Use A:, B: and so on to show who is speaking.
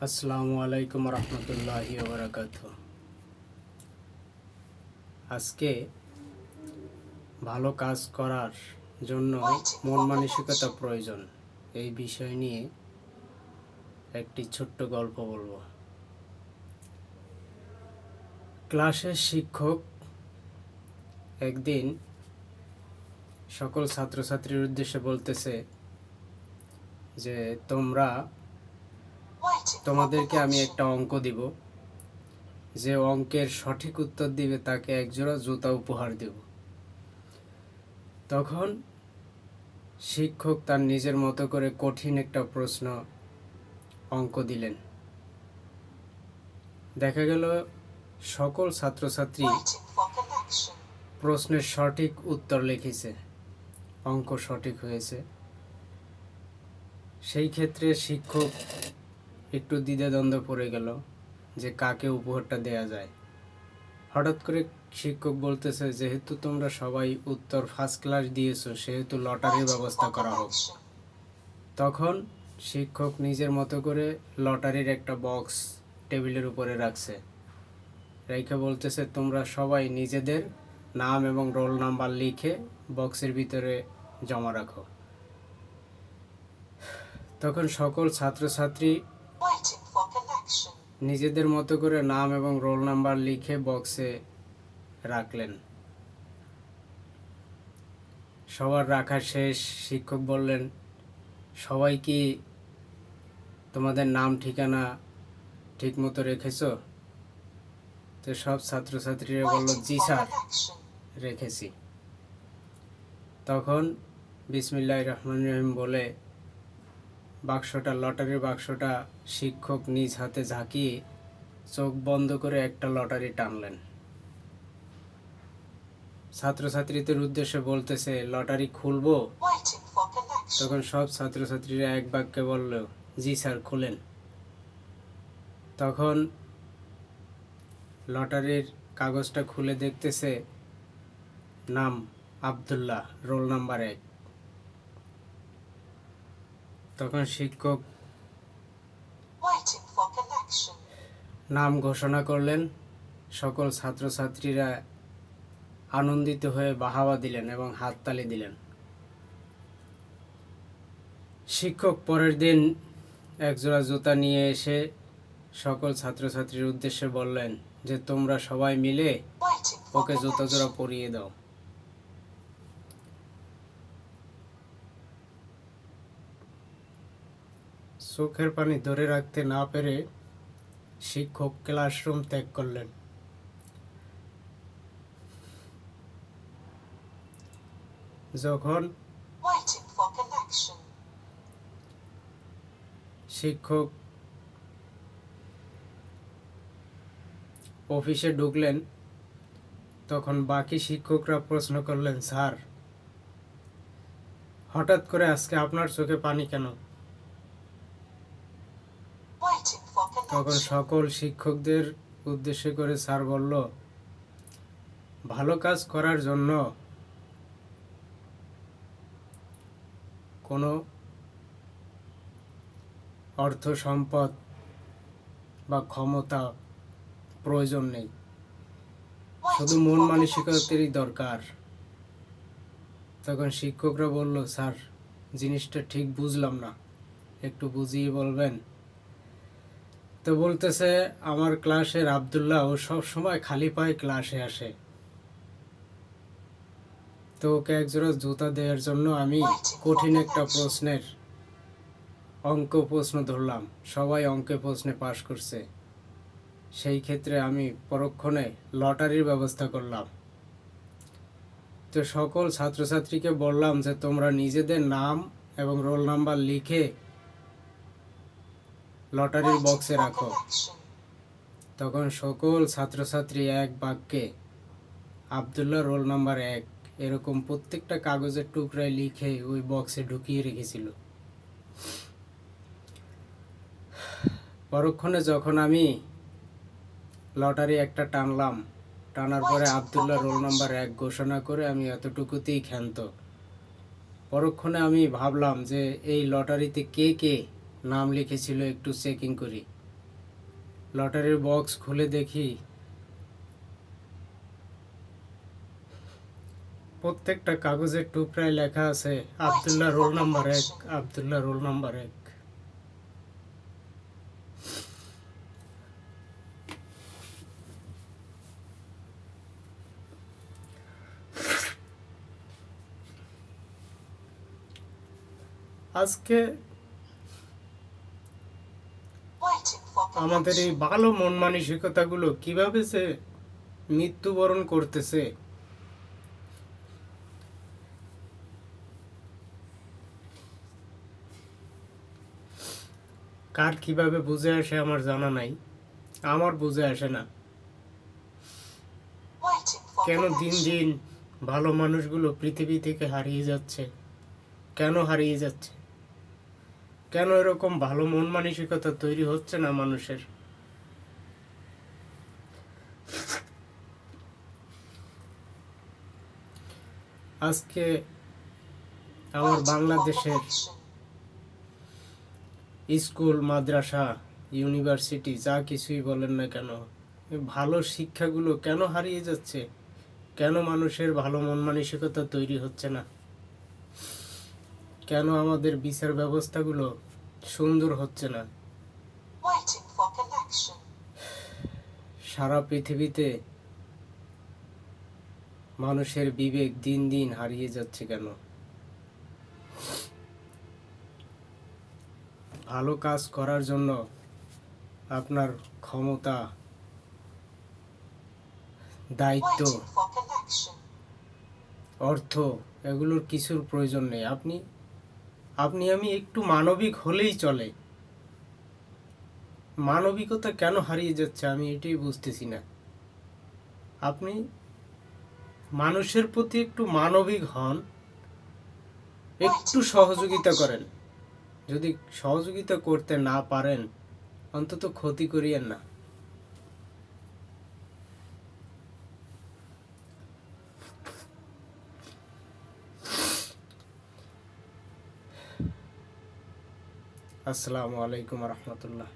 A: আসসালামু আলাইকুম রহমতুল্লাহি ওয়া বারাকাতুহু। আজকে ভালো কাজ করার জন্য মন মানসিকতা প্রয়োজন, এই বিষয় নিয়ে একটি ছোট্ট গল্প বলবো। ক্লাসের শিক্ষক একদিন সকল ছাত্রছাত্রীর উদ্দেশ্যে বলতেছে যে তোমাদেরকে আমি একটা অঙ্ক দিব, যে অঙ্কের সঠিক উত্তর দিবে তাকে একজোড়া জুতা উপহার দেব। তখন শিক্ষক তার নিজের মতো করে কঠিন একটা প্রশ্ন অঙ্ক দিলেন। দেখা গেল সকল ছাত্রছাত্রী প্রশ্নের সঠিক উত্তর লিখেছে, অঙ্ক সঠিক হয়েছে। সেই ক্ষেত্রে শিক্ষক একটু দ্বিধাদ্বন্দ্বে পড়ে গেল যে কাকে উপহারটা দেয়া যায়। হঠাৎ করে শিক্ষক বলতেছে, যেহেতু তোমরা সবাই উত্তর ফার্স্ট ক্লাস দিয়েছো, সেহেতু লটারির ব্যবস্থা করা হোক। তখন শিক্ষক নিজের মতো করে লটারির একটা বক্স টেবিলের উপরে রাখছে, রেখে বলতেছে, তোমরা সবাই নিজেদের নাম এবং রোল নাম্বার লিখে বক্সের ভিতরে জমা রাখো। তখন সকল ছাত্রছাত্রী নিজেদের মতো করে নাম এবং রোল নাম্বার লিখে বক্সে রাখলেন। সবার রাখা শেষ। শিক্ষক বললেন, সবাই কি তোমাদের নাম ঠিকানা ঠিক মতো রেখেছো? তো সব ছাত্রছাত্রীরা বলল, জি স্যার, রেখেছি। তখন বিসমিল্লাহির রহমানির রহিম বলে বাক্সটা, লটারির বাক্সটা শিক্ষক নিজ হাতে ঝাঁকিয়ে চোখ বন্ধ করে একটা লটারি টানলেন। ছাত্রছাত্রীদের উদ্দেশ্যে বলতেছে, লটারি খুলবো? তখন সব ছাত্রছাত্রীরা এক বাক্যে বলল, জি স্যার, খুলেন। তখন লটারির কাগজটা খুলে দেখতেছে নাম আব্দুল্লাহ, রোল নাম্বার 1। তখন শিক্ষক নাম ঘোষণা করলেন। সকল ছাত্রছাত্রীরা আনন্দিত হয়ে বাহাবা দিলেন এবং হাততালি দিলেন। শিক্ষক পরের দিন একজোড়া জুতা নিয়ে এসে সকল ছাত্রছাত্রীর উদ্দেশ্যে বললেন যে তোমরা সবাই মিলে ওকে জুতা জোড়া পরিয়ে দাও। চোখের পানি ধরে রাখতে না পেরে শিক্ষক ক্লাসরুম ত্যাগ করলেন। যখন শিক্ষক অফিসে ঢুকলেন, তখন বাকি শিক্ষকরা প্রশ্ন করলেন, স্যার, হঠাৎ করে আজকে আপনার চোখে পানি কেন? তখন সকল শিক্ষকদের উদ্দেশ্য করে স্যার বলল, ভালো কাজ করার জন্য কোনো অর্থ সম্পদ বা ক্ষমতা প্রয়োজন নেই, শুধু মন মানসিকতারই দরকার। তখন শিক্ষকরা বলল, স্যার, জিনিসটা ঠিক বুঝলাম না, একটু বুঝিয়ে বলবেন? তো বলতেছে, আমার ক্লাসের আব্দুল্লাহ ও সব সময় খালি পায়ে ক্লাসে আসে, তো ওকে একজোড়া জুতা দেওয়ার জন্য আমি কঠিন একটা প্রশ্নের অঙ্ক প্রশ্ন ধরলাম। সবাই অঙ্কে প্রশ্নে পাশ করছে, সেই ক্ষেত্রে আমি পরক্ষণে লটারির ব্যবস্থা করলাম। তো সকল ছাত্রছাত্রীকে বললাম যে তোমরা নিজেদের নাম এবং রোল নাম্বার লিখে লটারির বক্সে রাখো। তখন সকল ছাত্রছাত্রী এক বাক্যে আব্দুল্লাহ রোল নাম্বার 1 এরকম প্রত্যেকটা কাগজের টুকরায় লিখে ওই বক্সে ঢুকিয়ে রেখেছিল। পরক্ষণে যখন আমি লটারি একটা টানলাম, টানার পরে আব্দুল্লাহ রোল নাম্বার 1 ঘোষণা করে আমি এতটুকুতেই ক্ষান্ত। পরক্ষণে আমি ভাবলাম যে এই লটারিতে কে কে নাম লিখেছিল একটু চেকিং করি। লটারির বক্স খুলে দেখি প্রত্যেকটা কাগজের টুকরায় লেখা আছে Abdullah roll number 1, Abdullah roll number 1। আজকে আমাদের এই ভালো মন মানসিকতাগুলো কিভাবে যে মৃত্যুবরণ করতেছে, কার কিভাবে বুঝে আসে আমার জানা নাই, আমার বুঝে আসে না। কেন দিন দিন ভালো মানুষগুলো পৃথিবী থেকে হারিয়ে যাচ্ছে, কেন হারিয়ে যাচ্ছে, কেন এরকম ভালো মন মানসিকতা তৈরি হচ্ছে না মানুষের? আজকে আমার বাংলাদেশের স্কুল, মাদ্রাসা, ইউনিভার্সিটি যা কিছুই বলেন না কেন, ভালো শিক্ষাগুলো কেন হারিয়ে যাচ্ছে? কেন মানুষের ভালো মন মানসিকতা তৈরি হচ্ছে না? কেন আমাদের বিচার ব্যবস্থাগুলো সুন্দর হচ্ছে না? সারা পৃথিবীতে মানুষের বিবেক দিন দিন হারিয়ে যাচ্ছে কেন? ভালো কাজ করার জন্য আপনার ক্ষমতা, দায়িত্ব, অর্থ এগুলোর কিছুর প্রয়োজন নেই। আপনি আমি একটু মানবিক হলেই চলে। মানবিকতা কেন হারিয়ে যাচ্ছে আমি এটাই বুঝতেছি না। আপনি মানুষের প্রতি একটু মানবিক হন, একটু সহযোগিতা করেন। যদি সহযোগিতা করতে না পারেন অন্তত ক্ষতি করিয়েন না। আসসালামু আলাইকুম রহমতুল্লাহ।